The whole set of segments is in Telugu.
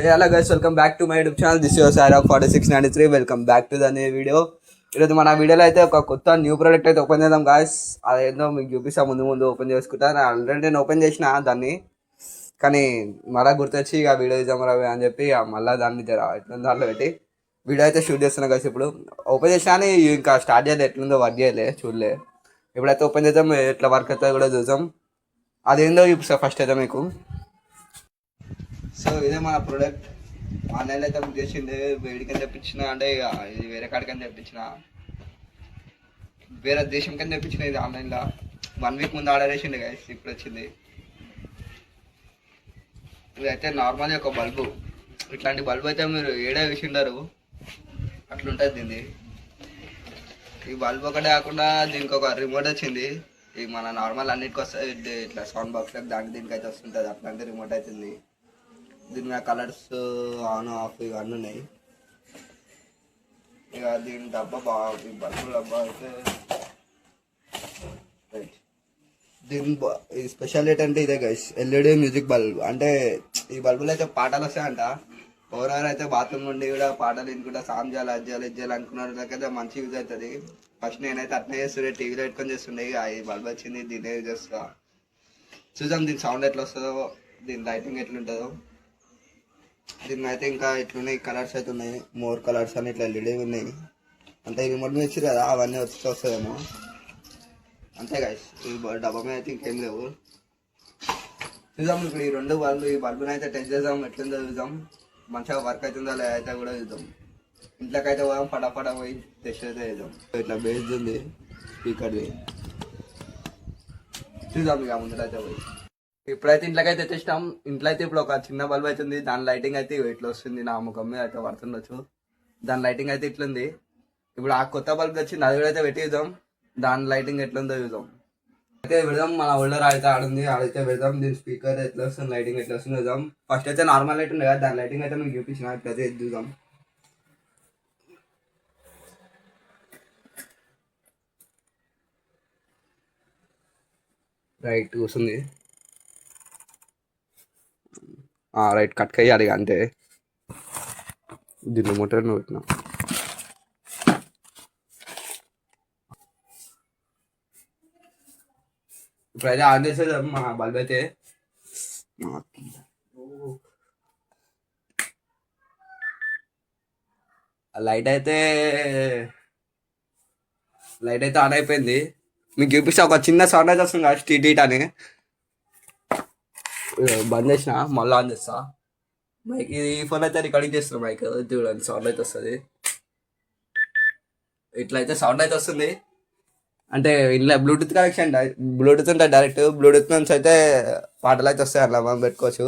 Hello guys, welcome back to my YouTube channel. This is your Sarah4693. Welcome back to the new video. ఈరోజు మన వీడియోలో అయితే ఒక కొత్త న్యూ ప్రోడక్ట్ అయితే ఓపెన్ చేద్దాం గాయస్. అదేందో మీకు చూపిస్తా ముందు ఓపెన్ చేసుకుంటా. ఆల్రెడీ నేను ఓపెన్ చేసిన దాన్ని, కానీ మళ్ళీ గుర్తొచ్చి ఇక వీడియో ఇద్దాం అని చెప్పి మళ్ళీ దాన్ని దాంట్లో పెట్టి వీడియో అయితే షూట్ చేస్తున్నా గాయస్. ఇప్పుడు ఓపెన్ చేసినా అని ఇంకా స్టార్ట్ చేయలేదు, ఎట్లుందో వర్క్ చేయలే చూడలే. ఇప్పుడైతే ఓపెన్ చేద్దాం, ఎట్లా వర్క్ అవుతుందో కూడా చూద్దాం. అదేందో చూపిస్తా ఫస్ట్ అయితే మీకు. సో ఇదే మన ప్రోడక్ట్. ఆన్లైన్లో అయితే బుక్ చేసింది, వేడికని తెప్పించిన, అంటే ఇక ఇది వేరే కాడికని తెప్పించిన, వేరే దేశంకని తెప్పించిన. ఇది ఆన్లైన్లో 1 వీక్ ముందు ఆర్డర్ చేసింది గైస్, ఇప్పుడు వచ్చింది. ఇదైతే నార్మల్గా ఒక బల్బు. ఇట్లాంటి బల్బు అయితే మీరు ఏడా వేసిండారు, అట్లుంటుంది దీన్ని. ఈ బల్బు ఒకటే కాకుండా దీనికి ఒక రిమోట్ వచ్చింది. ఇది మన నార్మల్ అన్నిటికి వస్తుంది, ఇట్లా సౌండ్ బాక్స్లకు దానికి దీనికి అయితే వస్తుంటుంది. అట్లాంటి రిమోట్ అవుతుంది. దీని మీద కలర్స్ ఆన్ ఆఫ్ ఇవన్నీ ఉన్నాయి. ఇక దీని డబ్బా బాగుంది, బల్బు డబ్బా అయితే రైట్. దీని ఇది స్పెషల్ ఏంటంటే ఇదే గైస్, ఎల్ఈడి మ్యూజిక్ బల్బ్. అంటే ఈ బల్బులు అయితే పాటలు వస్తాయంట. ఎవరెవరు అయితే బాత్రూమ్ నుండి కూడా పాటలు వినుకుంటా సాంగ్ చేయాలి, అది చేయాలి, ఇది చేయాలి అనుకున్న వాళ్ళకైతే మంచి యూజ్ అవుతుంది. ఫస్ట్ నేనైతే అట్నే చేస్తుండే, టీవీలో పెట్టుకొని చేస్తుండే. ఇక ఈ బల్బ్ వచ్చింది, దీన్ని యూజ్ చేస్తా. చూద్దాం దీని సౌండ్ ఎట్లా వస్తుందో, దీని లైటింగ్ ఎట్లుంటుందో. దీన్ని అయితే ఇంకా ఇట్లున్నాయి, కలర్స్ అయితే ఉన్నాయి, మోర్ కలర్స్ అని ఇట్లా ఎల్ఈడి ఉన్నాయి. అంటే ఇవి మొదలు ఇచ్చారు కదా, అవన్నీ వస్తాయేమో అంతే గైస్. ఈ డబ్బా మీద అయితే ఇంకేం లేవు. చూద్దాం ఇప్పుడు ఈ రెండు బల్బు, ఈ బల్బుని అయితే టెస్ట్ చేద్దాం, ఎట్లుందో చూద్దాం. మంచిగా వర్క్ అవుతుందో లేదా అయితే కూడా చూద్దాం. ఇంట్లోకైతే పోదాం, పడపడ పోయి టెస్ట్ అయితే చేద్దాం. ఇట్లా బేస్ ఉంది స్పీకర్ది, చూద్దాం ఇక ముందరైతే పోయి. ఇప్పుడైతే ఇంట్లోకైతే తెచ్చాం. ఇంట్లో అయితే ఇప్పుడు ఒక చిన్న బల్బ్ అవుతుంది, దాని లైటింగ్ అయితే ఇట్లా వస్తుంది. నా ముఖం మీద అయితే పడుతుండొచ్చు, దాని లైటింగ్ అయితే ఇట్లుంది. ఇప్పుడు ఆ కొత్త బల్బ్ వచ్చింది, అది కూడా అయితే పెట్టి చూద్దాం, దాని లైటింగ్ ఎట్లుందో చూద్దాం. అయితే పెడదాం, మన ఓల్డర్ అయితే ఆడుంది, ఆడైతే పెడదాం. దీని స్పీకర్ ఎట్లా వస్తుంది, లైటింగ్ ఎట్లా వస్తుంది చూద్దాం. ఫస్ట్ అయితే నార్మల్ లైట్ ఉంది కదా, దాని లైటింగ్ అయితే మీకు చూపించిన, ఇట్లయితే చూద్దాం. రైట్ కూర్చుంది, రైట్ కట్ అయ్యాలి అంతే. దీన్ని మోటార్ని పెట్టినా. ఇప్పుడైతే ఆన్ చేసేద్దాం మా బల్బ్ అయితే. లైట్ అయితే ఆన్ అయిపోయింది. మీకు చూపిస్తే ఒక చిన్న సౌండ్ అయితే వస్తుంది కదా, స్టీట్ అని. బంద్ చేసిన, మళ్ళీ ఆన్ చేస్తా. మైక్ ఇది ఈ ఫోన్ అయితే రికార్డింగ్ చేస్తున్నా, మైక్ చూడండి సౌండ్ అయితే వస్తుంది. ఇట్లయితే సౌండ్ అయితే వస్తుంది. అంటే ఇంట్లో బ్లూటూత్ కనెక్షన్, బ్లూటూత్ ఉంటుంది డైరెక్ట్. బ్లూటూత్ నుంచి అయితే పాటలు అయితే వస్తాయి, అట్లా మనం పెట్టుకోవచ్చు.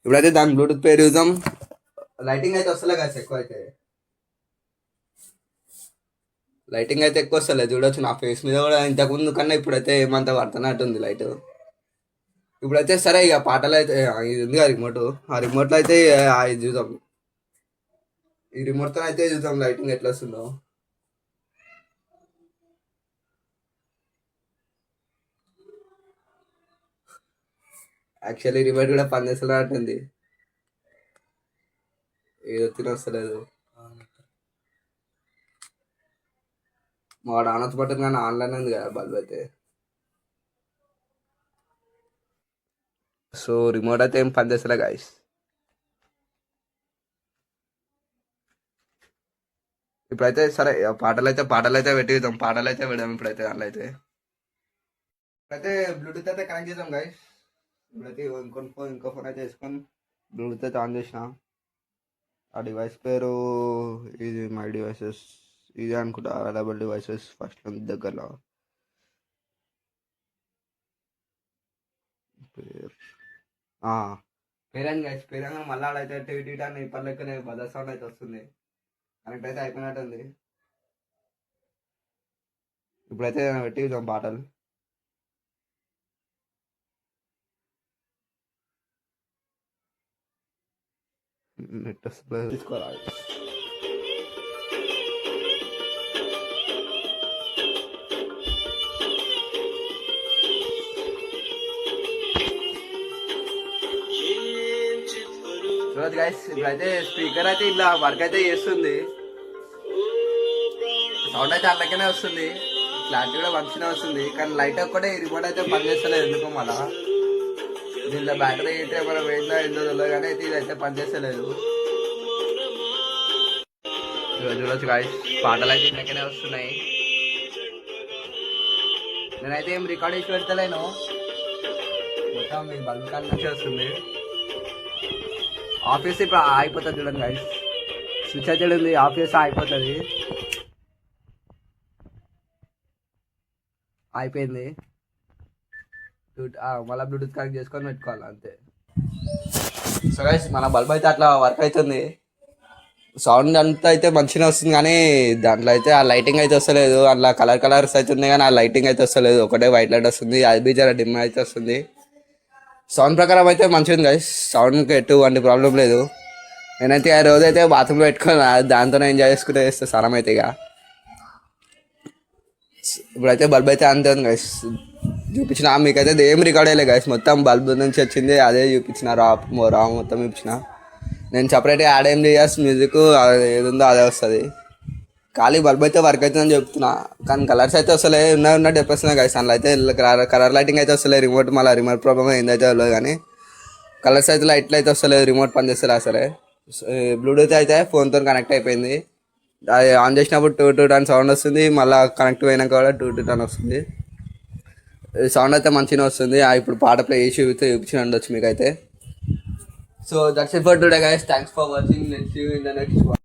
ఇప్పుడైతే దాని బ్లూటూత్ పేరు చూద్దాం. లైటింగ్ అయితే వస్తలే కదా ఎక్కువ, అయితే లైటింగ్ అయితే ఎక్కువ వస్తలేదు చూడొచ్చు. నా ఫేస్ మీద కూడా ఇంతకుముందు కన్నా ఇప్పుడైతే ఏమంతా పడుతున్నట్టుంది లైట్. ఇప్పుడైతే సరే ఇక పాటలు అయితే ఇది ఉంది కదా రిమోట్, ఆ రిమోట్లో అయితే ఇది చూద్దాం. ఈ రిమోట్తో అయితే చూద్దాం లైటింగ్ ఎట్లా వస్తుందో. యాక్చువల్లీ రిమోట్ కూడా పనిచేస్తున్నట్టుంది, ఏదో తినొస్తలేదు. వాడు ఆనొచ్చు పట్టింది కానీ ఆన్లైన్ ఉంది కదా బల్బ్ అయితే. సో రిమోట్ అయితే ఏం పనిచేస్తలే గాయస్. ఇప్పుడైతే సరే పాటలు అయితే పెట్టిద్దాం, పాటలు అయితే పెడదాం. ఇప్పుడైతే దాంట్లో ఇప్పుడైతే బ్లూటూత్ అయితే కనెక్ట్ చేద్దాం గాయస్. ఇప్పుడైతే ఇంకో ఫోన్ అయితే వేసుకొని బ్లూటూత్ అయితే ఆన్ చేసిన. ఆ డివైస్ పేరు ఇది మై డివైసెస్ ఇది అనుకుంటా, అవైలబుల్ డివైసెస్ ఫస్ట్ దగ్గరలో పేరేం గైస్. పేరంగా మళ్ళీ ఆడైతే టీవీ ఇప్పటి లెక్కనే బజార్ సౌండ్ అయితే వస్తుంది. కనెక్ట్ అయితే అయిపోయినట్టుంది. ఇప్పుడైతే పెట్టి చూద్దాం పాటలు. నెట్ తీసుకోవాలి. చూడదు గైస్. ఇప్పుడైతే స్పీకర్ అయితే ఇలా వర్క్ అయితే చేస్తుంది, సౌండ్ అయితే అట్లకనే వస్తుంది, క్లారిటీ కూడా మంచిగా వస్తుంది. కానీ లైట్ ఒక్కటే రిమోట్ అయితే పనిచేస్తలేదు ఎందుకో. మళ్ళా దీంట్లో బ్యాటరీ అయితే మనం ఏంటో తెలియదు కానీ అయితే ఇదైతే పనిచేస్తలేదు. చూడొచ్చు గాయస్, పాటలు అయితే ఇట్లకనే వస్తున్నాయి. నేనైతే ఏం రికార్డ్ చేసి పెడతలేను, మొత్తం మీ బల్బ్ కాల్ నుంచి వస్తుంది. ఆఫీస్ ఇప్పుడు అయిపోతుంది చూడండి గాయస్, స్విచ్ అయితే ఉంది, ఆఫీస్ అయిపోతుంది. అయిపోయింది, మళ్ళీ బ్లూటూత్ కనెక్ట్ చేసుకొని పెట్టుకోవాలి అంతే. సో గైస్ మన బల్బ్ అయితే అట్లా వర్క్ అవుతుంది. సౌండ్ అంతా అయితే మంచిగా వస్తుంది కానీ దాంట్లో అయితే ఆ లైటింగ్ అయితే వస్తలేదు. అట్లా కలర్స్ అయితే ఉంది కానీ ఆ లైటింగ్ అయితే వస్తలేదు, ఒకటే వైట్ లైట్ వస్తుంది, అది జర డిమ్ అయితే వస్తుంది. సౌండ్ ప్రకారం అయితే మంచిగా ఉంది గైస్, సౌండ్కి ఎటువంటి ప్రాబ్లం లేదు. నేనైతే ఆ రోజు అయితే బాత్రూంలో పెట్టుకున్నా, దాంతోనే ఎంజాయ్ చేసుకుంటే చేస్తే స్నానం అయితే. ఇక ఇప్పుడైతే బల్బ్ అయితే అంతే ఉంది గైస్, చూపించిన మీకైతే ఏం రికార్డ్ అయ్యలే గైస్, మొత్తం బల్బ్ నుంచి వచ్చింది అదే చూపించిన, రా మొత్తం చూపించిన. నేను సపరేట్గా యాడ్ ఏం చేయాల్సి మ్యూజిక్ ఏది ఉందో అదే వస్తుంది. ఖాళీ బల్బ్ అయితే వర్క్ అవుతుందని చెప్తున్నా కానీ కలర్స్ అయితే వస్తలే, ఉన్నట్టు చెప్పేస్తున్నా గైస్. అందులో అయితే కలర్ లైటింగ్ అయితే వస్తలేదు, రిమోట్ మళ్ళీ రిమోట్ ప్రాబ్లమ్ ఏందైతే తెలియదు కానీ కలర్స్ అయితే లైట్లు అయితే వస్తలేదు, రిమోట్ పనిచేస్తలే అసలే. బ్లూటూత్ అయితే ఫోన్తో కనెక్ట్ అయిపోయింది, అది ఆన్ చేసినప్పుడు టూ టన్ సౌండ్ వస్తుంది, మళ్ళీ కనెక్ట్ అయినాక కూడా టూ టన్ వస్తుంది. సౌండ్ అయితే మంచిగా వస్తుంది. ఇప్పుడు పాట ప్లే చేసి చూపించి ఉండొచ్చు మీకైతే. So that's it for today guys, thanks for watching, let's see you in the next one.